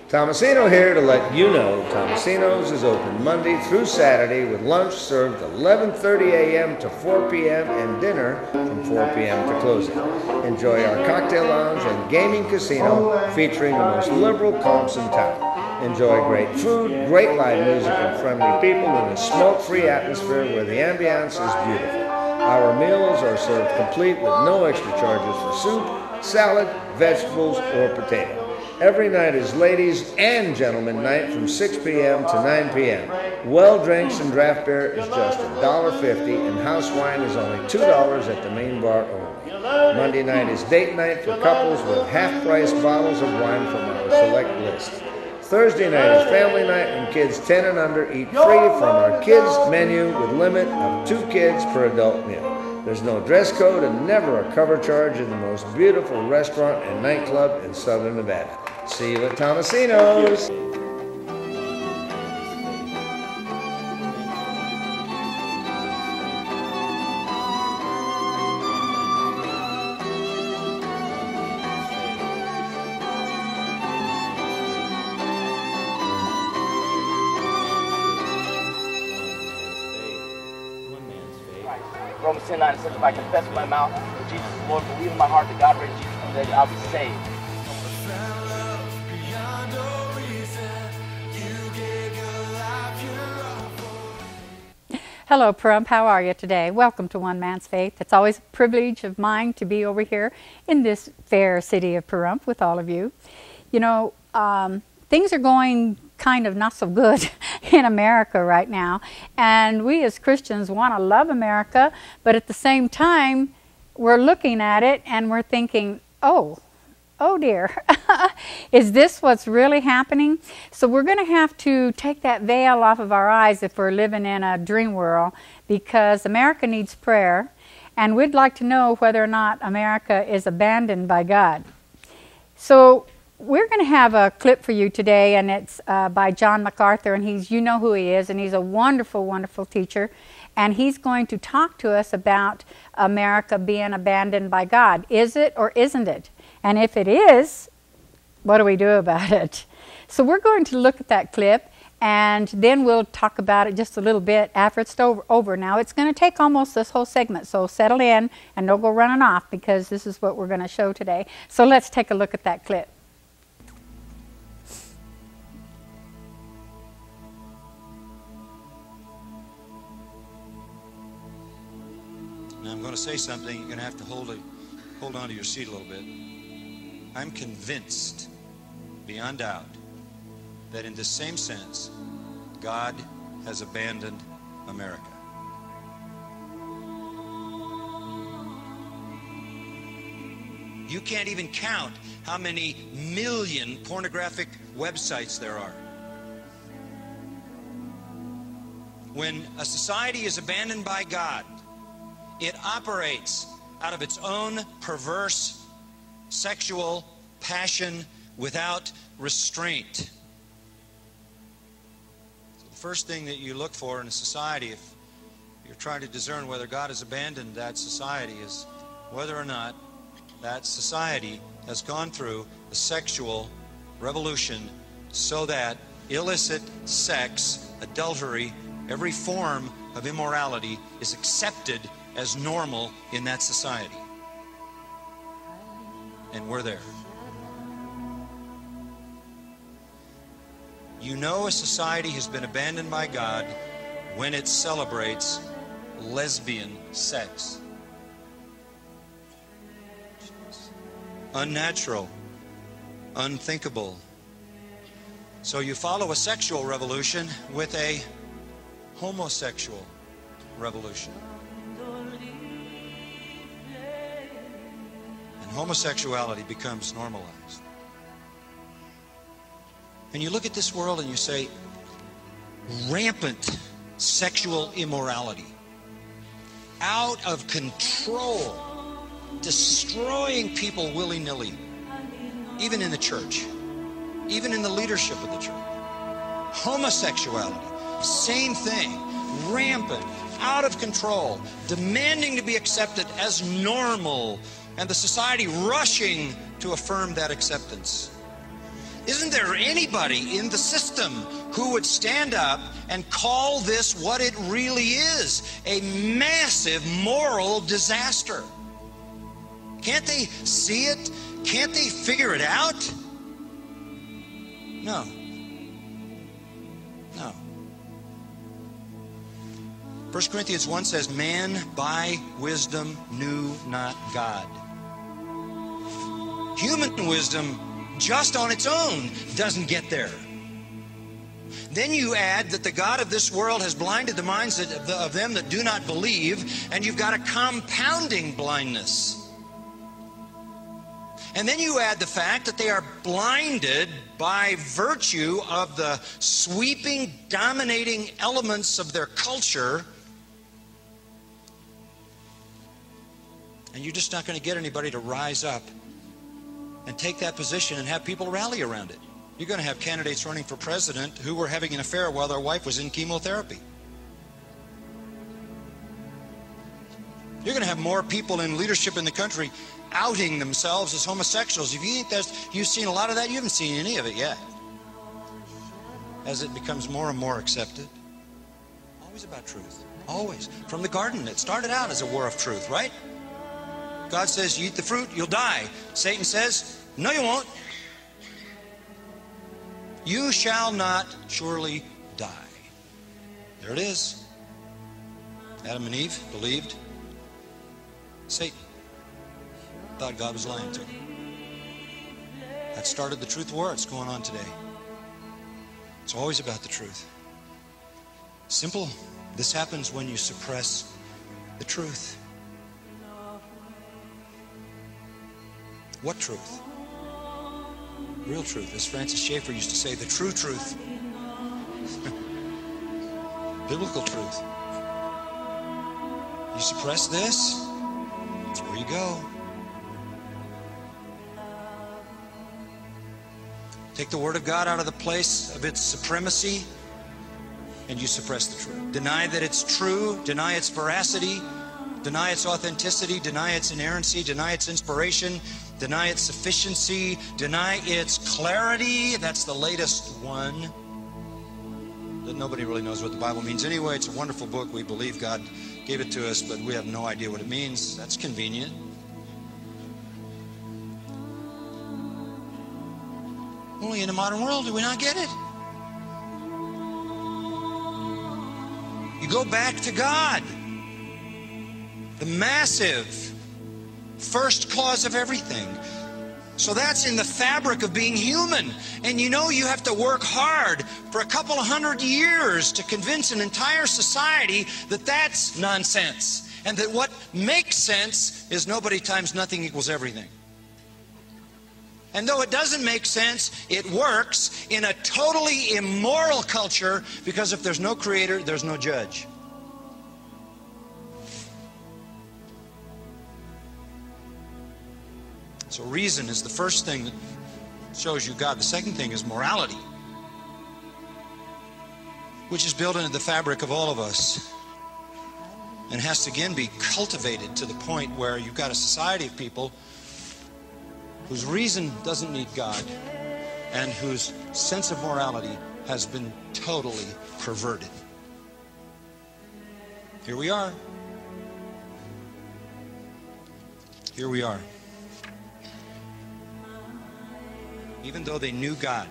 Tomasino here to let you know Tomasino's is open Monday through Saturday with lunch served 11:30 a.m. to 4 p.m. and dinner from 4 p.m. to closing. Enjoy our cocktail lounge and gaming casino featuring the most liberal comps in town. Enjoy great food, great live music, and friendly people in a smoke-free atmosphere where the ambiance is beautiful. Our meals are served complete with no extra charges for soup, salad, vegetables, or potato. Every night is ladies and gentlemen night from 6 p.m. to 9 p.m. Well drinks and draft beer is just $1.50 and house wine is only $2 at the main bar only. Monday night is date night for couples with half-price bottles of wine from our select list. Thursday night is family night when kids 10 and under eat free from our kids menu with limit of 2 kids per adult meal. There's no dress code and never a cover charge in the most beautiful restaurant and nightclub in Southern Nevada. See you at Tomasino's. Romans 10:9 says, if I confess with my mouth that Jesus is Lord, believe in my heart that God raised Jesus from the dead, I'll be saved. Hello, Pahrump. How are you today? Welcome to One Man's Faith. It's always a privilege of mine to be over here in this fair city of Pahrump with all of you. You know, things are going kind of not so good in America right now, and we as Christians want to love America, but at the same time we're looking at it and we're thinking, oh dear, is this what's really happening? So we're going to have to take that veil off of our eyes if we're living in a dream world, because America needs prayer, and we'd like to know whether or not America is abandoned by God. So we're going to have a clip for you today, and it's by John MacArthur, and you know who he is, and he's a wonderful, wonderful teacher, and he's going to talk to us about America being abandoned by God. Is it or isn't it? And if it is, what do we do about it? So we're going to look at that clip, and then we'll talk about it just a little bit after it's over. Now, it's going to take almost this whole segment, so settle in and don't go running off, because this is what we're going to show today. So let's take a look at that clip. Now I'm going to say something. You're going to have to hold on to your seat a little bit. I'm convinced, beyond doubt, that in the same sense, God has abandoned America. You can't even count how many million pornographic websites there are. When a society is abandoned by God, it operates out of its own perverse sexual passion without restraint. So the first thing that you look for in a society, if you're trying to discern whether God has abandoned that society, is whether or not that society has gone through a sexual revolution so that illicit sex, adultery, every form of immorality is accepted as normal in that society. And we're there. You know a society has been abandoned by God when it celebrates lesbian sex. Unnatural, unthinkable. So you follow a sexual revolution with a homosexual revolution. And homosexuality becomes normalized. And you look at this world and you say, rampant sexual immorality, out of control, destroying people willy-nilly, even in the church, even in the leadership of the church. Homosexuality, same thing, rampant, out of control, demanding to be accepted as normal, and the society rushing to affirm that acceptance. Isn't there anybody in the system who would stand up and call this what it really is? A massive moral disaster. Can't they see it? Can't they figure it out? No. No. 1 Corinthians 1 says, man by wisdom knew not God. Human wisdom just on its own doesn't get there. Then you add that the God of this world has blinded the minds of them that do not believe, and you've got a compounding blindness. And then you add the fact that they are blinded by virtue of the sweeping, dominating elements of their culture. And you're just not going to get anybody to rise up and take that position and have people rally around it. You're going to have candidates running for president who were having an affair while their wife was in chemotherapy. You're going to have more people in leadership in the country outing themselves as homosexuals. If you think you've seen a lot of that, you haven't seen any of it yet. As it becomes more and more accepted. Always about truth. Always. From the garden, it started out as a war of truth, right? God says, you eat the fruit, you'll die. Satan says, no, you won't. You shall not surely die. There it is. Adam and Eve believed. Satan thought God was lying to him. That started the truth war. It's going on today. It's always about the truth. Simple. This happens when you suppress the truth. What truth? Real truth. As Francis Schaeffer used to say, the true truth. Biblical truth. You suppress this, that's where you go. Take the Word of God out of the place of its supremacy, and you suppress the truth. Deny that it's true, deny its veracity, deny its authenticity, deny its inerrancy, deny its inspiration, deny its sufficiency, deny its clarity. That's the latest one. That nobody really knows what the Bible means anyway. It's a wonderful book. We believe God gave it to us, but we have no idea what it means. That's convenient. Only in the modern world do we not get it. You go back to God, the massive first cause of everything. So that's in the fabric of being human. And you know you have to work hard for a couple of 100 years to convince an entire society that that's nonsense. And that what makes sense is nobody times nothing equals everything. And though it doesn't make sense, it works in a totally immoral culture, because if there's no creator, there's no judge. So reason is the first thing that shows you God. The second thing is morality, which is built into the fabric of all of us and has to again be cultivated to the point where you've got a society of people whose reason doesn't need God and whose sense of morality has been totally perverted. Here we are. Here we are. Even though they knew God.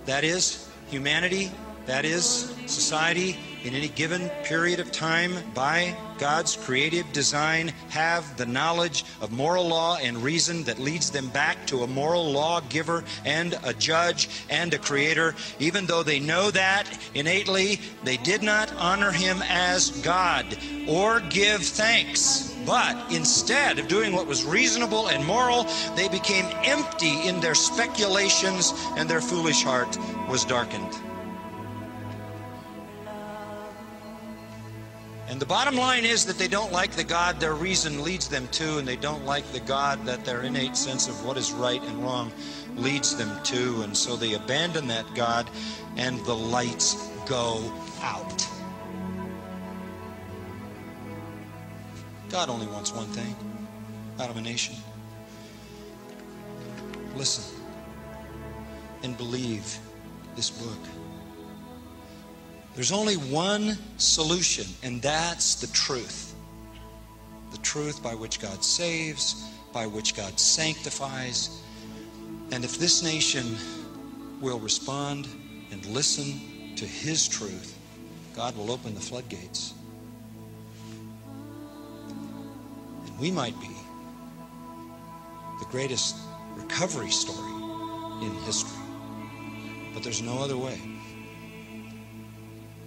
That is, humanity, that is, society, in any given period of time, by God's creative design, have the knowledge of moral law and reason that leads them back to a moral lawgiver and a judge and a creator. Even though they know that innately, they did not honor him as God or give thanks. But instead of doing what was reasonable and moral, they became empty in their speculations, and their foolish heart was darkened. And the bottom line is that they don't like the God their reason leads them to, and they don't like the God that their innate sense of what is right and wrong leads them to. And so they abandon that God, and the lights go out. God only wants one thing out of a nation. Listen. and believe this book. There's only one solution, and that's the truth. The truth by which God saves, by which God sanctifies. And if this nation will respond and listen to His truth, God will open the floodgates. And we might be the greatest recovery story in history. But there's no other way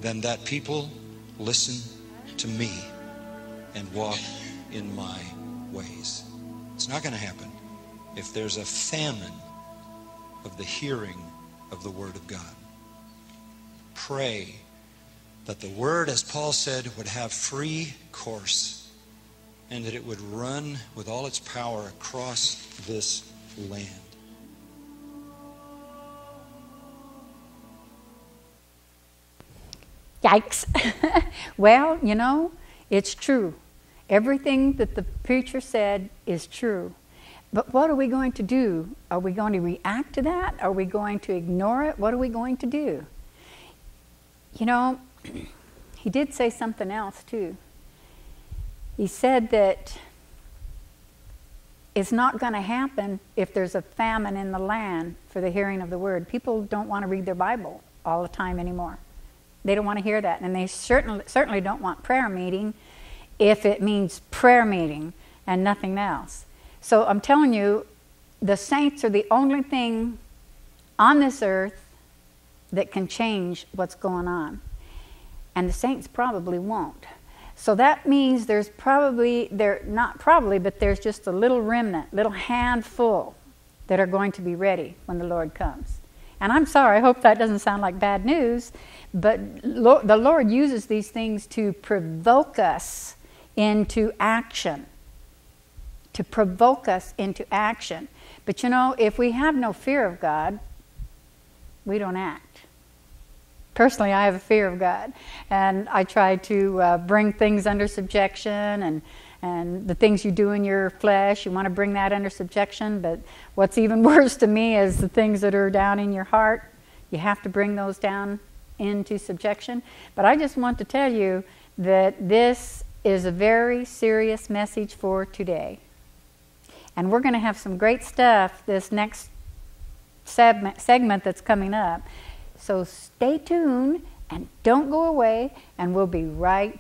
than that people listen to me and walk in my ways. It's not going to happen if there's a famine of the hearing of the Word of God. Pray that the Word, as Paul said, would have free course and that it would run with all its power across this land. Yikes. Well, you know, it's true. Everything that the preacher said is true. But what are we going to do? Are we going to react to that? Are we going to ignore it? What are we going to do? You know, he did say something else too. He said that it's not going to happen if there's a famine in the land for the hearing of the word. People don't want to read their Bible all the time anymore. They don't want to hear that. And they certainly don't want prayer meeting if it means prayer meeting and nothing else. So I'm telling you, the saints are the only thing on this earth that can change what's going on. And the saints probably won't. So that means there's there's just a little remnant, little handful that are going to be ready when the Lord comes. And I'm sorry, I hope that doesn't sound like bad news, but the Lord uses these things to provoke us into action. To provoke us into action. But you know, if we have no fear of God, we don't act. Personally, I have a fear of God, and I try to bring things under subjection, and the things you do in your flesh, you want to bring that under subjection, but what's even worse to me is the things that are down in your heart. You have to bring those down into subjection. But I just want to tell you that this is a very serious message for today. And we're going to have some great stuff this next segment that's coming up. So stay tuned and don't go away, and we'll be right